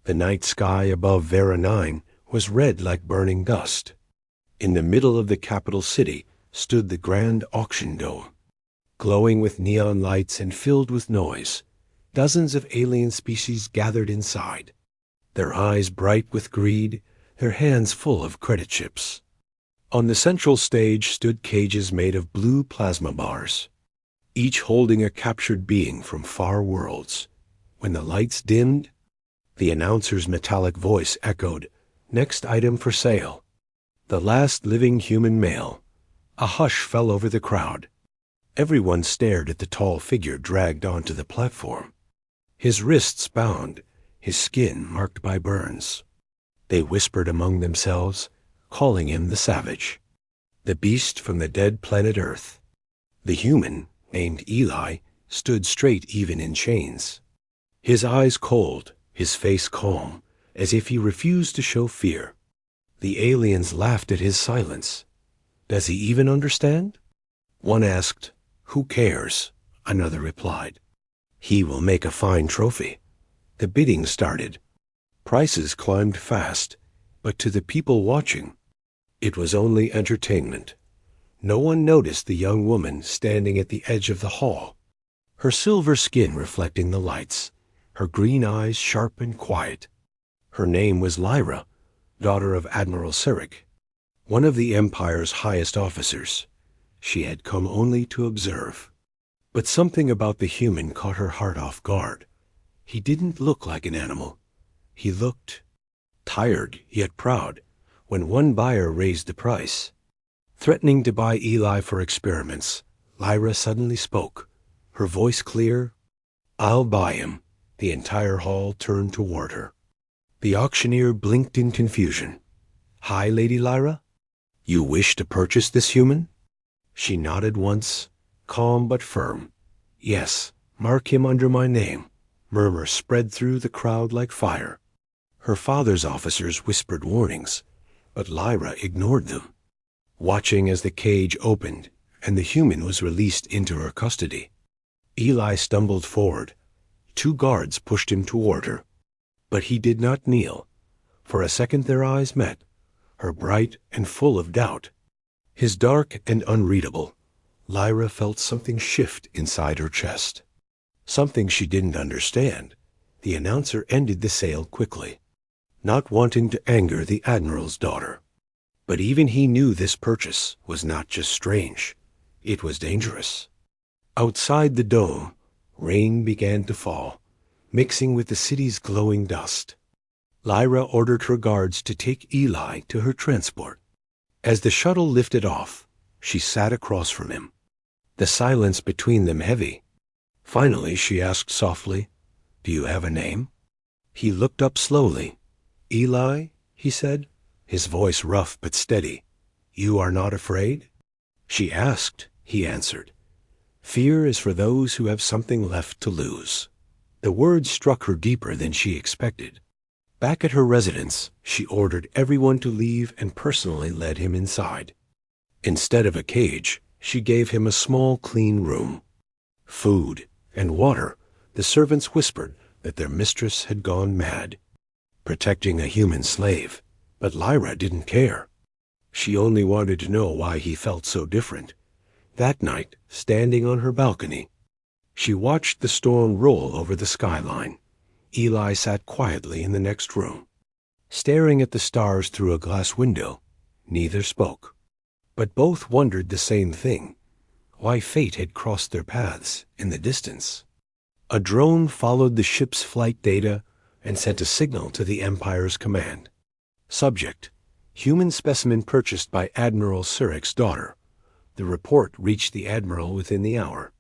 The night sky above Vera 9 was red like burning dust. In the middle of the capital city stood the grand auction dome, glowing with neon lights and filled with noise. Dozens of alien species gathered inside, their eyes bright with greed, their hands full of credit chips. On the central stage stood cages made of blue plasma bars, each holding a captured being from far worlds. When the lights dimmed, the announcer's metallic voice echoed, "Next item for sale." The last living human male. A hush fell over the crowd. Everyone stared at the tall figure dragged onto the platform, his wrists bound, his skin marked by burns. They whispered among themselves, calling him the Savage, the beast from the dead planet Earth. The human, named Eli, stood straight even in chains, his eyes cold, his face calm, as if he refused to show fear. The aliens laughed at his silence. Does he even understand? One asked, "Who cares?" Another replied, "He will make a fine trophy." The bidding started. Prices climbed fast, but to the people watching, it was only entertainment. No one noticed the young woman standing at the edge of the hall, her silver skin reflecting the lights, her green eyes sharp and quiet. Her name was Lyra, daughter of Admiral Sirik, one of the Empire's highest officers. She had come only to observe. But something about the human caught her heart off guard. He didn't look like an animal. He looked tired, yet proud. When one buyer raised the price, threatening to buy Eli for experiments, Lyra suddenly spoke, her voice clear. "I'll buy him." The entire hall turned toward her. The auctioneer blinked in confusion. "Hi, Lady Lyra? You wish to purchase this human?" She nodded once, calm but firm. "Yes, mark him under my name." Murmurs spread through the crowd like fire. Her father's officers whispered warnings, but Lyra ignored them, watching as the cage opened and the human was released into her custody. Eli stumbled forward. 2 guards pushed him toward her, but he did not kneel. For a second their eyes met, her bright and full of doubt, his dark and unreadable. Lyra felt something shift inside her chest, something she didn't understand. The announcer ended the sale quickly, not wanting to anger the Admiral's daughter. But even he knew this purchase was not just strange, it was dangerous. Outside the dome, rain began to fall, mixing with the city's glowing dust. Lyra ordered her guards to take Eli to her transport. As the shuttle lifted off, she sat across from him, the silence between them heavy. Finally she asked softly, "Do you have a name?" He looked up slowly. "Eli," he said, his voice rough but steady. "You are not afraid?" She asked, he answered, "Fear is for those who have something left to lose." The words struck her deeper than she expected. Back at her residence, she ordered everyone to leave and personally led him inside. Instead of a cage, she gave him a small, clean room. Food and water. The servants whispered that their mistress had gone mad, protecting a human slave. But Lyra didn't care. She only wanted to know why he felt so different. That night, standing on her balcony, she watched the storm roll over the skyline. Eli sat quietly in the next room, staring at the stars through a glass window. Neither spoke, but both wondered the same thing, why fate had crossed their paths in the distance. A drone followed the ship's flight data and sent a signal to the Empire's command. Subject: human specimen purchased by Admiral Sirik's daughter. The report reached the Admiral within the hour.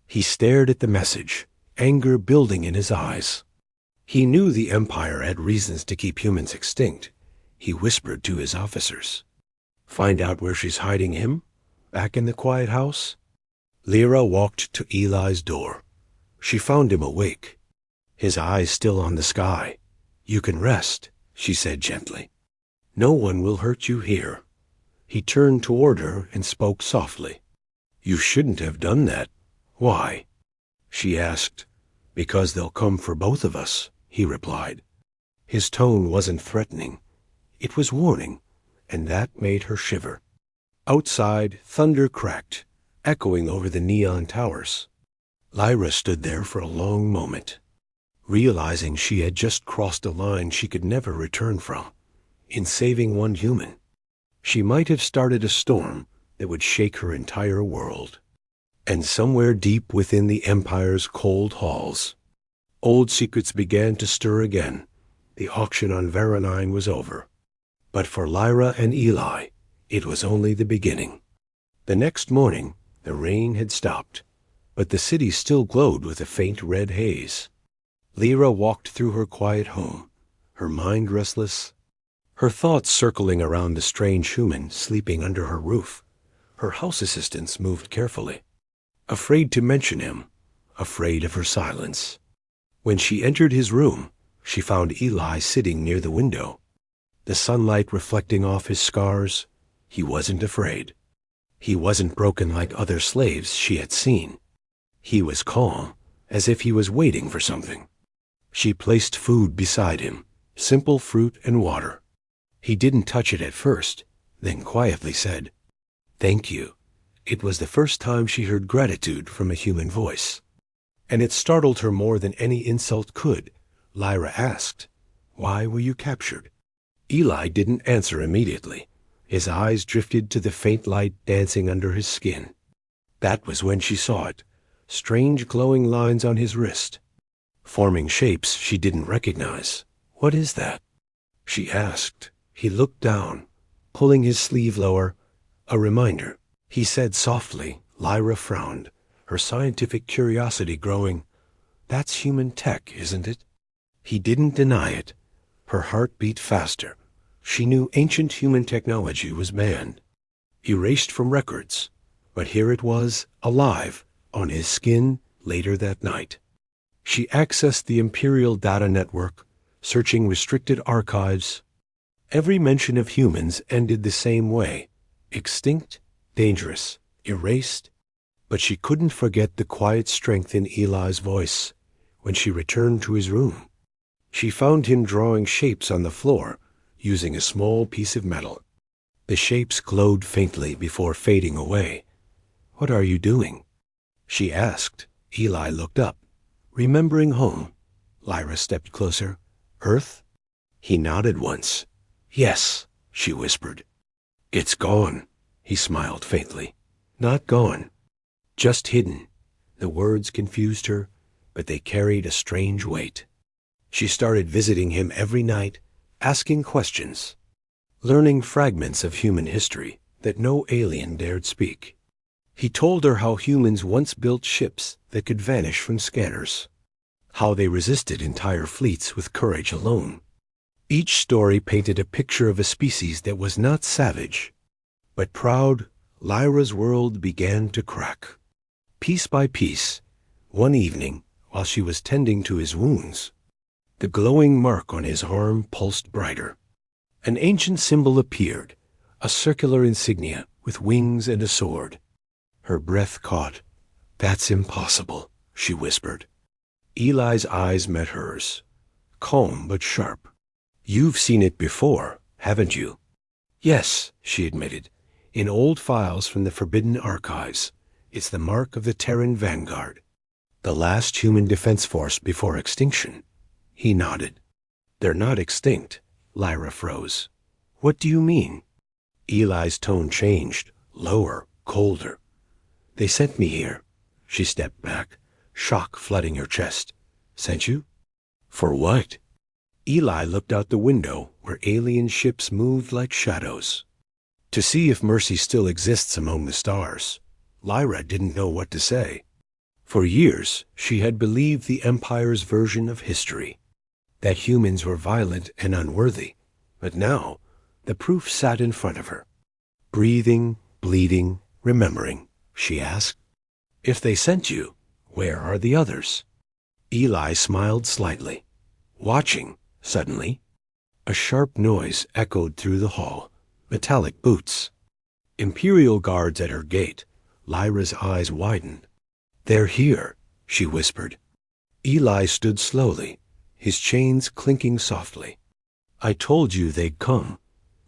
He stared at the message, anger building in his eyes. He knew the Empire had reasons to keep humans extinct. He whispered to his officers, "Find out where she's hiding him? Back in the quiet house?" Lyra walked to Eli's door. She found him awake, his eyes still on the sky. "You can rest," she said gently. "No one will hurt you here." He turned toward her and spoke softly. "You shouldn't have done that." "Why?" she asked. "Because they'll come for both of us," he replied. His tone wasn't threatening. It was warning, and that made her shiver. Outside, thunder cracked, echoing over the neon towers. Lyra stood there for a long moment, realizing she had just crossed a line she could never return from. In saving one human, she might have started a storm that would shake her entire world. And somewhere deep within the Empire's cold halls, old secrets began to stir again. The auction on Veronine was over. But for Lyra and Eli, it was only the beginning. The next morning, the rain had stopped, but the city still glowed with a faint red haze. Lyra walked through her quiet home, her mind restless, her thoughts circling around the strange human sleeping under her roof. Her house assistants moved carefully, afraid to mention him, afraid of her silence. When she entered his room, she found Eli sitting near the window, the sunlight reflecting off his scars. He wasn't afraid. He wasn't broken like other slaves she had seen. He was calm, as if he was waiting for something. She placed food beside him, simple fruit and water. He didn't touch it at first, then quietly said, "Thank you." It was the first time she heard gratitude from a human voice, and it startled her more than any insult could. Lyra asked, "Why were you captured?" Eli didn't answer immediately. His eyes drifted to the faint light dancing under his skin. That was when she saw it, strange glowing lines on his wrist, forming shapes she didn't recognize. "What is that?" she asked. He looked down, pulling his sleeve lower. "A reminder," he said softly. Lyra frowned, her scientific curiosity growing. "That's human tech, isn't it?" He didn't deny it. Her heart beat faster. She knew ancient human technology was banned, erased from records, but here it was, alive, on his skin later that night. She accessed the Imperial Data Network, searching restricted archives. Every mention of humans ended the same way: extinct, dangerous, erased. But she couldn't forget the quiet strength in Eli's voice. When she returned to his room, she found him drawing shapes on the floor, using a small piece of metal. The shapes glowed faintly before fading away. "What are you doing?" she asked. Eli looked up. "Remembering home." Lyra stepped closer. "Earth?" He nodded once. "Yes," she whispered. "It's gone." He smiled faintly. "Not gone. Just hidden." The words confused her, but they carried a strange weight. She started visiting him every night, asking questions, learning fragments of human history that no alien dared speak. He told her how humans once built ships that could vanish from scanners, how they resisted entire fleets with courage alone. Each story painted a picture of a species that was not savage, but proud. Lyra's world began to crack. Piece by piece, one evening, while she was tending to his wounds, the glowing mark on his arm pulsed brighter. An ancient symbol appeared, a circular insignia with wings and a sword. Her breath caught. "That's impossible," she whispered. Eli's eyes met hers, calm but sharp. "You've seen it before, haven't you?" "Yes," she admitted. "In old files from the Forbidden Archives. It's the mark of the Terran Vanguard, the last human defense force before extinction." He nodded. "They're not extinct." Lyra froze. "What do you mean?" Eli's tone changed, lower, colder. "They sent me here." She stepped back, shock flooding her chest. "Sent you? For what?" Eli looked out the window where alien ships moved like shadows. "To see if mercy still exists among the stars." Lyra didn't know what to say. For years, she had believed the Empire's version of history, that humans were violent and unworthy. But now, the proof sat in front of her. Breathing, bleeding, remembering, she asked. "If they sent you, where are the others?" Eli smiled slightly. "Watching." Suddenly, a sharp noise echoed through the hall. Metallic boots. Imperial guards at her gate. Lyra's eyes widened. "They're here," she whispered. Eli stood slowly, his chains clinking softly. I told you they'd come.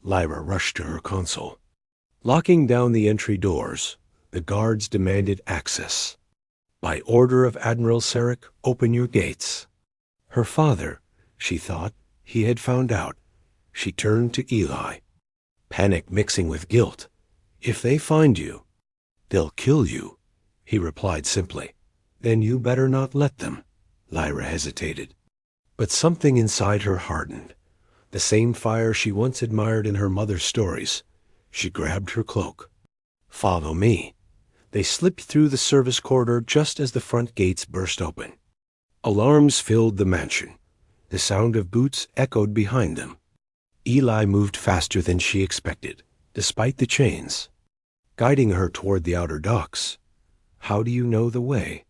Lyra rushed to her console. Locking down the entry doors, the guards demanded access. By order of Admiral Sarek, open your gates. Her father, she thought, he had found out. She turned to Eli. Panic mixing with guilt. If they find you, they'll kill you, he replied simply. Then you better not let them. Lyra hesitated. But something inside her hardened. The same fire she once admired in her mother's stories. She grabbed her cloak. Follow me. They slipped through the service corridor just as the front gates burst open. Alarms filled the mansion. The sound of boots echoed behind them. Eli moved faster than she expected, despite the chains, guiding her toward the outer docks. How do you know the way?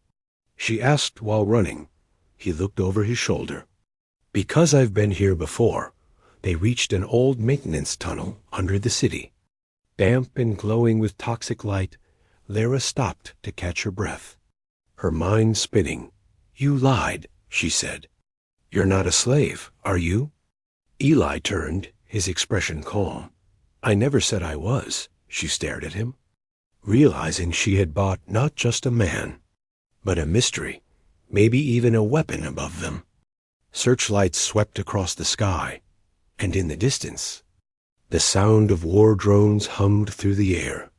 She asked while running. He looked over his shoulder. Because I've been here before. They reached an old maintenance tunnel under the city. Damp and glowing with toxic light, Lyra stopped to catch her breath. Her mind spinning. You lied, she said. You're not a slave, are you? Eli turned, his expression calm. I never said I was, she stared at him, realizing she had bought not just a man, but a mystery, maybe even a weapon above them. Searchlights swept across the sky, and in the distance, the sound of war drones hummed through the air.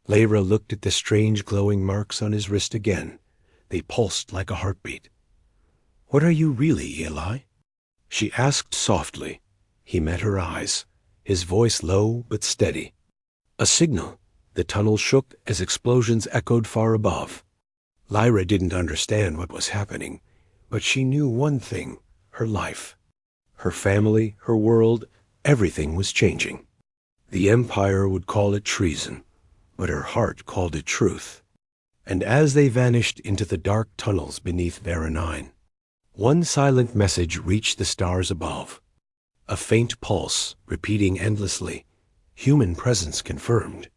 Lyra looked at the strange glowing marks on his wrist again. They pulsed like a heartbeat. What are you really, Eli? She asked softly. He met her eyes, his voice low but steady. A signal. The tunnel shook as explosions echoed far above. Lyra didn't understand what was happening, but she knew one thing, her life. Her family, her world, everything was changing. The Empire would call it treason, but her heart called it truth. And as they vanished into the dark tunnels beneath Vera 9, one silent message reached the stars above. A faint pulse, repeating endlessly, human presence confirmed.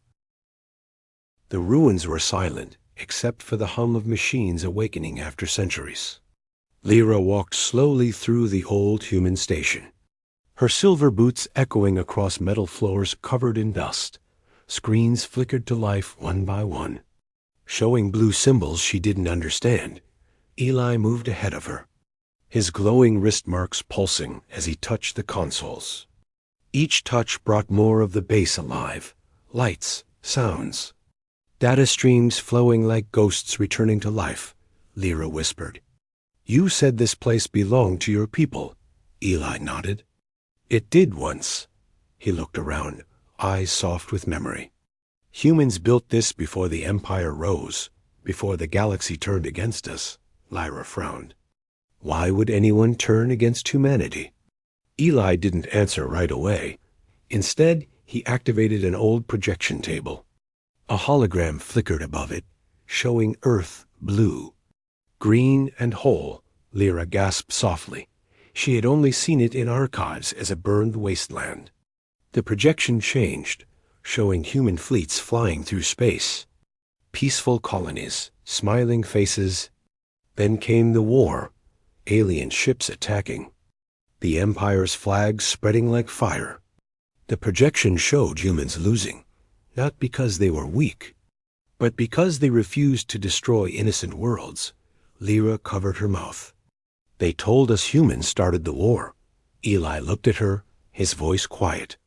The ruins were silent, except for the hum of machines awakening after centuries. Lyra walked slowly through the old human station, her silver boots echoing across metal floors covered in dust. Screens flickered to life one by one, showing blue symbols she didn't understand. Eli moved ahead of her, his glowing wrist marks pulsing as he touched the consoles. Each touch brought more of the base alive, lights, sounds. Data streams flowing like ghosts returning to life, Lyra whispered. You said this place belonged to your people. Eli nodded. It did once. He looked around, eyes soft with memory. Humans built this before the Empire rose, before the galaxy turned against us. Lyra frowned. Why would anyone turn against humanity? Eli didn't answer right away. Instead, he activated an old projection table. A hologram flickered above it, showing Earth blue. Green and whole, Lyra gasped softly. She had only seen it in archives as a burned wasteland. The projection changed, showing human fleets flying through space. Peaceful colonies, smiling faces. Then came the war, alien ships attacking. The Empire's flag spreading like fire. The projection showed humans losing, not because they were weak, but because they refused to destroy innocent worlds. Lyra covered her mouth. They told us humans started the war. Eli looked at her, his voice quiet.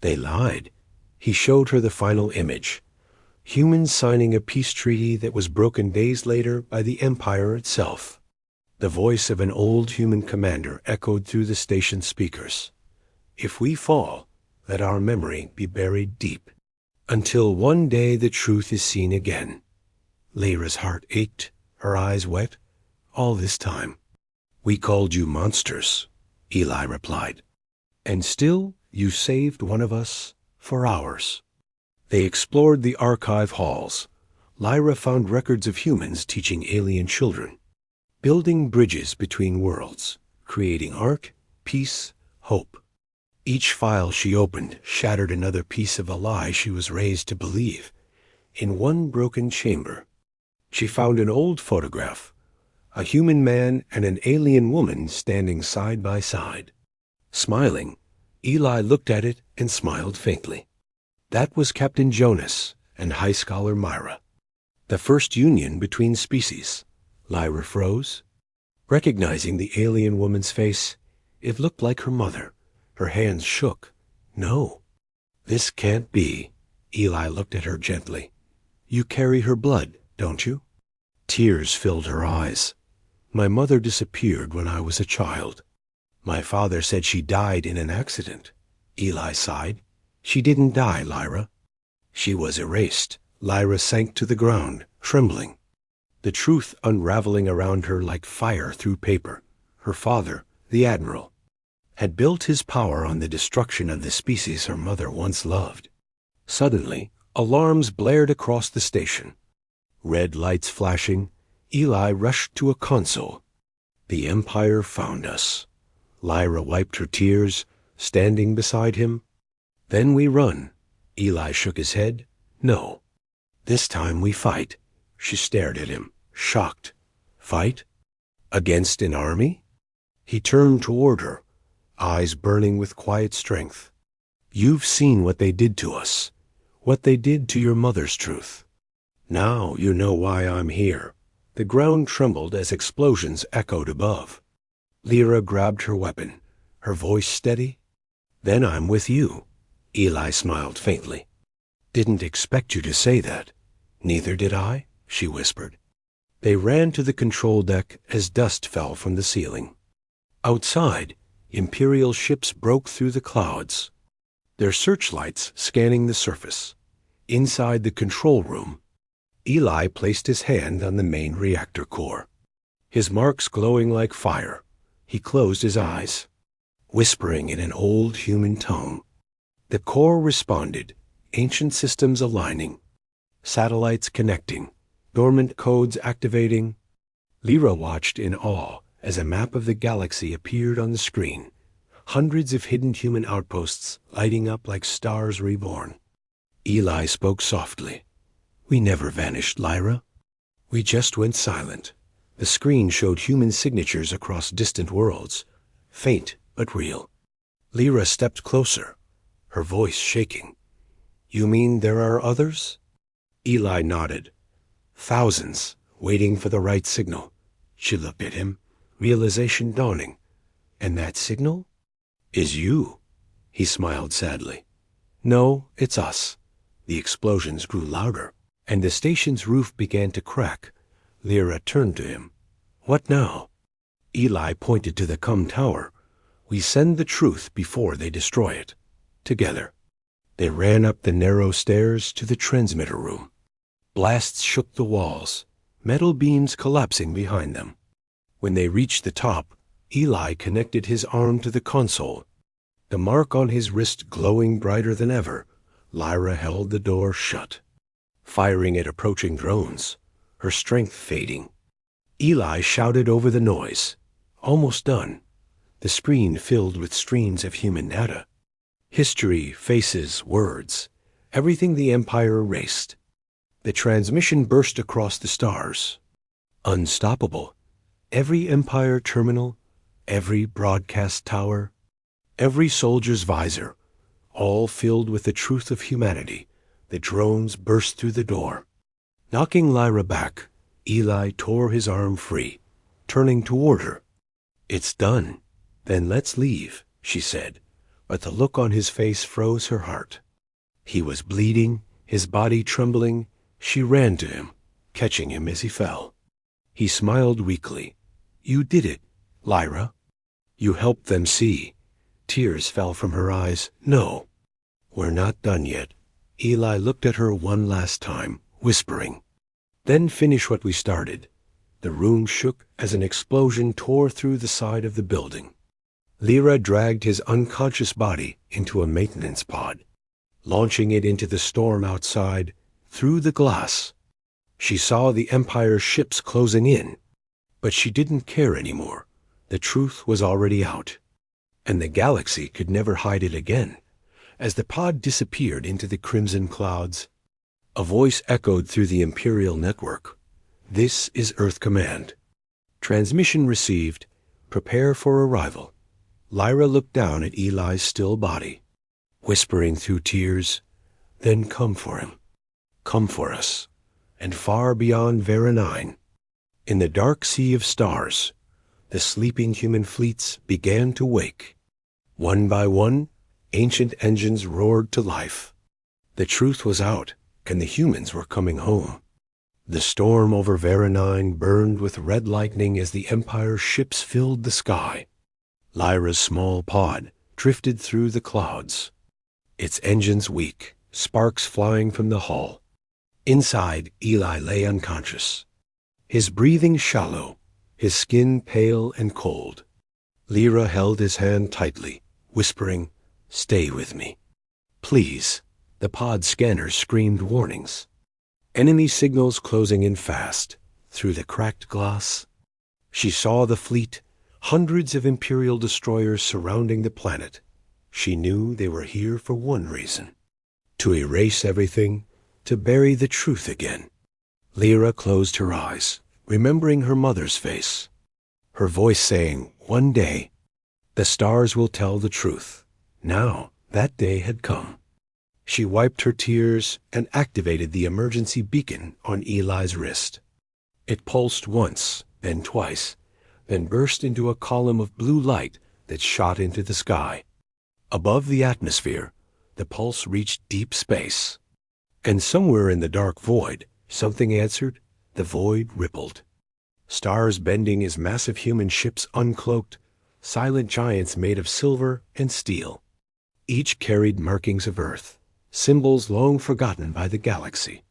They lied. He showed her the final image. Humans signing a peace treaty that was broken days later by the Empire itself. The voice of an old human commander echoed through the station speakers. If we fall, let our memory be buried deep, until one day the truth is seen again. Lyra's heart ached, her eyes wet. All this time. We called you monsters, Eli replied. And still you saved one of us for ours. They explored the archive halls. Lyra found records of humans teaching alien children, building bridges between worlds, creating art, peace, hope. Each file she opened shattered another piece of a lie she was raised to believe. In one broken chamber, she found an old photograph, a human man and an alien woman standing side by side. Smiling, Eli looked at it and smiled faintly. That was Captain Jonas and High Scholar Myra. The first union between species. Lyra froze. Recognizing the alien woman's face, it looked like her mother. Her hands shook. No, this can't be. Eli looked at her gently. You carry her blood, don't you? Tears filled her eyes. My mother disappeared when I was a child. My father said she died in an accident. Eli sighed. She didn't die, Lyra. She was erased. Lyra sank to the ground, trembling. The truth unraveling around her like fire through paper. Her father, the Admiral, had built his power on the destruction of the species her mother once loved. Suddenly, alarms blared across the station. Red lights flashing, Eli rushed to a console. The Empire found us. Lyra wiped her tears, standing beside him. Then we run. Eli shook his head. No. This time we fight. She stared at him, shocked. Fight? Against an army? He turned toward her, eyes burning with quiet strength. You've seen what they did to us, what they did to your mother's truth. Now you know why I'm here. The ground trembled as explosions echoed above. Lyra grabbed her weapon, her voice steady. Then I'm with you. Eli smiled faintly. Didn't expect you to say that. Neither did I, she whispered. They ran to the control deck as dust fell from the ceiling. Outside, Imperial ships broke through the clouds, their searchlights scanning the surface. Inside the control room, Eli placed his hand on the main reactor core, his marks glowing like fire. He closed his eyes, whispering in an old human tongue. The core responded, ancient systems aligning, satellites connecting, dormant codes activating. Lyra watched in awe as a map of the galaxy appeared on the screen, hundreds of hidden human outposts lighting up like stars reborn. Eli spoke softly. We never vanished, Lyra. We just went silent. The screen showed human signatures across distant worlds, faint but real. Lyra stepped closer, her voice shaking. You mean there are others? Eli nodded. Thousands, waiting for the right signal. She looked at him, realization dawning. And that signal? Is you. He smiled sadly. No, it's us. The explosions grew louder, and the station's roof began to crack. Lyra turned to him. What now? Eli pointed to the tower. We send the truth before they destroy it. Together. They ran up the narrow stairs to the transmitter room. Blasts shook the walls, metal beams collapsing behind them. When they reached the top, Eli connected his arm to the console, the mark on his wrist glowing brighter than ever. Lyra held the door shut, firing at approaching drones, her strength fading. Eli shouted over the noise. Almost done. The screen filled with streams of human data. History, faces, words, everything the Empire erased. The transmission burst across the stars. Unstoppable. Every Empire terminal, every broadcast tower, every soldier's visor, all filled with the truth of humanity. The drones burst through the door. Knocking Lyra back, Eli tore his arm free, turning toward her. It's done. Then let's leave, she said, but the look on his face froze her heart. He was bleeding, his body trembling. She ran to him, catching him as he fell. He smiled weakly. You did it, Lyra. You helped them see. Tears fell from her eyes. No, we're not done yet. Eli looked at her one last time, whispering. Then finish what we started. The room shook as an explosion tore through the side of the building. Lyra dragged his unconscious body into a maintenance pod, launching it into the storm outside. Through the glass, she saw the Empire's ships closing in, but she didn't care anymore. The truth was already out, and the galaxy could never hide it again. As the pod disappeared into the crimson clouds, a voice echoed through the Imperial network. This is Earth Command. Transmission received. Prepare for arrival. Lyra looked down at Eli's still body, whispering through tears, "Then come for him. Come for us." And far beyond Vera 9, in the dark sea of stars, the sleeping human fleets began to wake. One by one, ancient engines roared to life. The truth was out, and the humans were coming home. The storm over Vera 9 burned with red lightning as the Empire's ships filled the sky. Lyra's small pod drifted through the clouds, its engines weak, sparks flying from the hull. Inside, Eli lay unconscious, his breathing shallow, his skin pale and cold. Lyra held his hand tightly, whispering, "Stay with me. Please." The pod scanners screamed warnings. Enemy signals closing in fast. Through the cracked glass, she saw the fleet, hundreds of Imperial destroyers surrounding the planet. She knew they were here for one reason: to erase everything, to bury the truth again. Lyra closed her eyes, remembering her mother's face, her voice saying, "One day, the stars will tell the truth." Now, that day had come. She wiped her tears and activated the emergency beacon on Eli's wrist. It pulsed once, then twice, then burst into a column of blue light that shot into the sky. Above the atmosphere, the pulse reached deep space. And somewhere in the dark void, something answered. The void rippled. Stars bending as massive human ships uncloaked, silent giants made of silver and steel. Each carried markings of Earth, symbols long forgotten by the galaxy.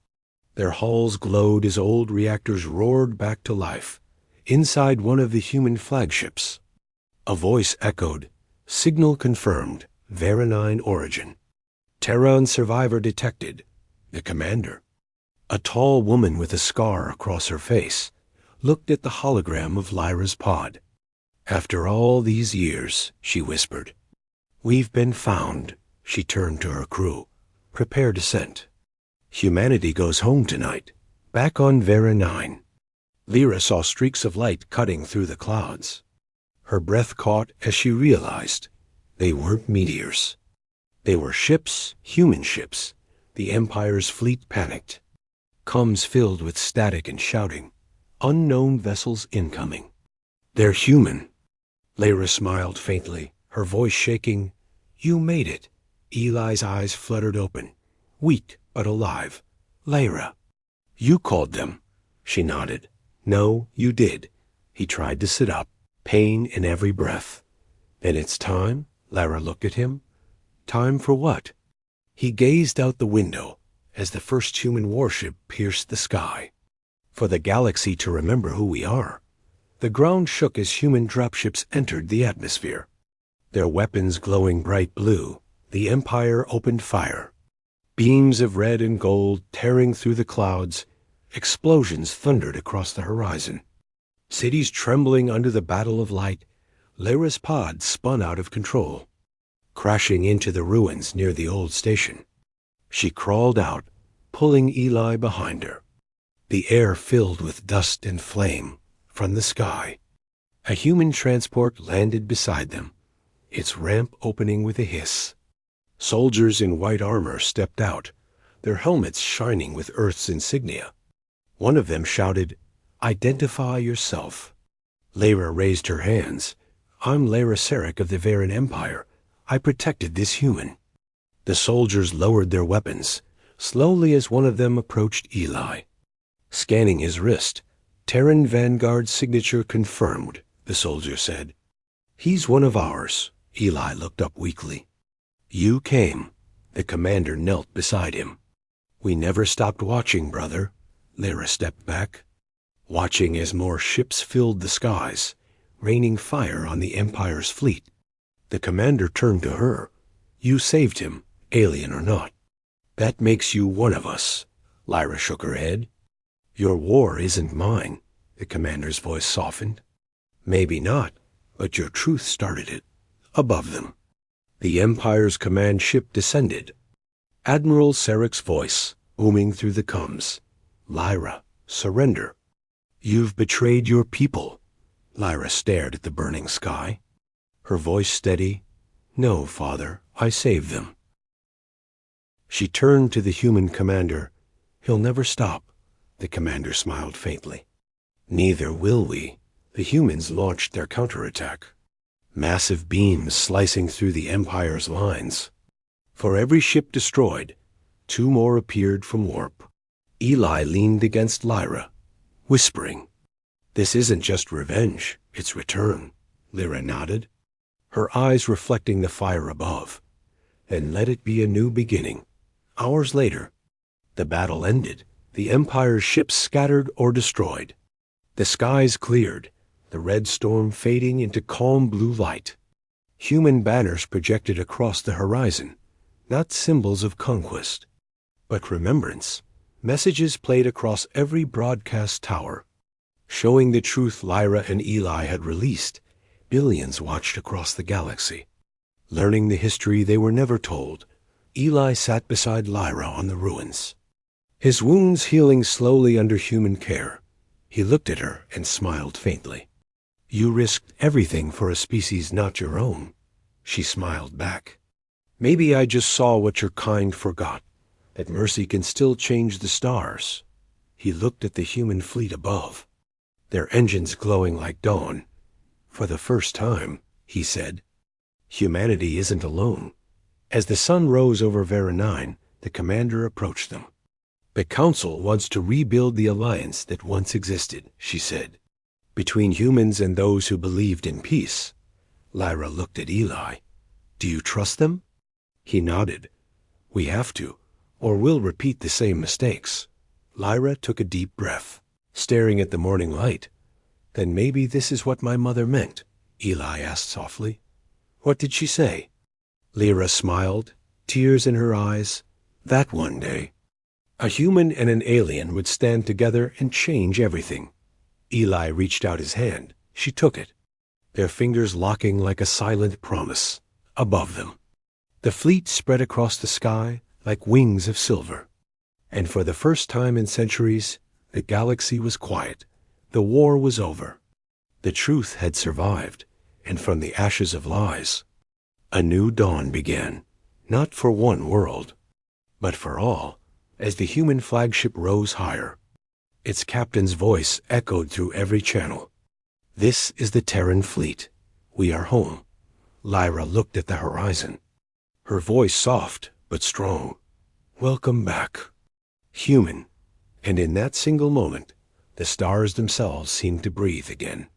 Their hulls glowed as old reactors roared back to life. Inside one of the human flagships, a voice echoed, "Signal confirmed, Vera 9 origin. Terran survivor detected." The commander, a tall woman with a scar across her face, looked at the hologram of Lyra's pod. "After all these years," she whispered. "We've been found." She turned to her crew. "Prepare descent. Humanity goes home tonight, back on Vera 9. Lyra saw streaks of light cutting through the clouds. Her breath caught as she realized they weren't meteors. They were ships, human ships. The Empire's fleet panicked. Comms filled with static and shouting. Unknown vessels incoming. "They're human." Lyra smiled faintly, her voice shaking. "You made it." Eli's eyes fluttered open, weak but alive. "Lyra." "You called them." She nodded. "No, you did." He tried to sit up, pain in every breath. "Then it's time?" Lyra looked at him. "Time for what?" He gazed out the window as the first human warship pierced the sky. "For the galaxy to remember who we are." The ground shook as human dropships entered the atmosphere. Their weapons glowing bright blue, the Empire opened fire. Beams of red and gold tearing through the clouds, explosions thundered across the horizon. Cities trembling under the battle of light, Lyra's pod spun out of control, crashing into the ruins near the old station. She crawled out, pulling Eli behind her. The air filled with dust and flame from the sky. A human transport landed beside them, its ramp opening with a hiss. Soldiers in white armor stepped out, their helmets shining with Earth's insignia. One of them shouted, "Identify yourself." Lyra raised her hands. "I'm Lyra Sarek of the Veran Empire. I protected this human." The soldiers lowered their weapons, slowly as one of them approached Eli. Scanning his wrist, Terran Vanguard's signature confirmed, the soldier said. "He's one of ours." Eli looked up weakly. "You came." The commander knelt beside him. "We never stopped watching, brother." Lyra stepped back, watching as more ships filled the skies, raining fire on the Empire's fleet. The commander turned to her. "You saved him, alien or not. That makes you one of us." Lyra shook her head. "Your war isn't mine." The commander's voice softened. "Maybe not, but your truth started it. Above them." The Empire's command ship descended. Admiral Sarek's voice booming through the comms. "Lyra, surrender. You've betrayed your people." Lyra stared at the burning sky. her voice steady. "No, Father, I saved them." She turned to the human commander. "He'll never stop." The commander smiled faintly. "Neither will we." The humans launched their counterattack, massive beams slicing through the Empire's lines. For every ship destroyed, 2 more appeared from warp. Eli leaned against Lyra, whispering, "This isn't just revenge, it's return." Lyra nodded, her eyes reflecting the fire above. "And let it be a new beginning." Hours later, the battle ended, the Empire's ships scattered or destroyed. The skies cleared, the red storm fading into calm blue light. Human banners projected across the horizon, not symbols of conquest, but remembrance. Messages played across every broadcast tower, showing the truth Lyra and Eli had released. Billions watched across the galaxy, learning the history they were never told. Eli sat beside Lyra on the ruins, his wounds healing slowly under human care. He looked at her and smiled faintly. "You risked everything for a species not your own." She smiled back. "Maybe I just saw what your kind forgot, that mercy can still change the stars." He looked at the human fleet above, their engines glowing like dawn. "For the first time," he said, "humanity isn't alone." As the sun rose over Vera 9, the commander approached them. "The Council wants to rebuild the alliance that once existed," she said, "between humans and those who believed in peace." Lyra looked at Eli. "Do you trust them?" He nodded. "We have to, or we'll repeat the same mistakes." Lyra took a deep breath, staring at the morning light. "Then maybe this is what my mother meant," Eli asked softly. "What did she say?" Lyra smiled, tears in her eyes. "That one day, a human and an alien would stand together and change everything." Eli reached out his hand. She took it, their fingers locking like a silent promise. Above them, the fleet spread across the sky like wings of silver. And for the first time in centuries, the galaxy was quiet. The war was over. The truth had survived, and from the ashes of lies, a new dawn began, not for one world, but for all. As the human flagship rose higher, its captain's voice echoed through every channel. "This is the Terran fleet. We are home." Lyra looked at the horizon, her voice soft but strong. "Welcome back, human." And in that single moment, the stars themselves seemed to breathe again.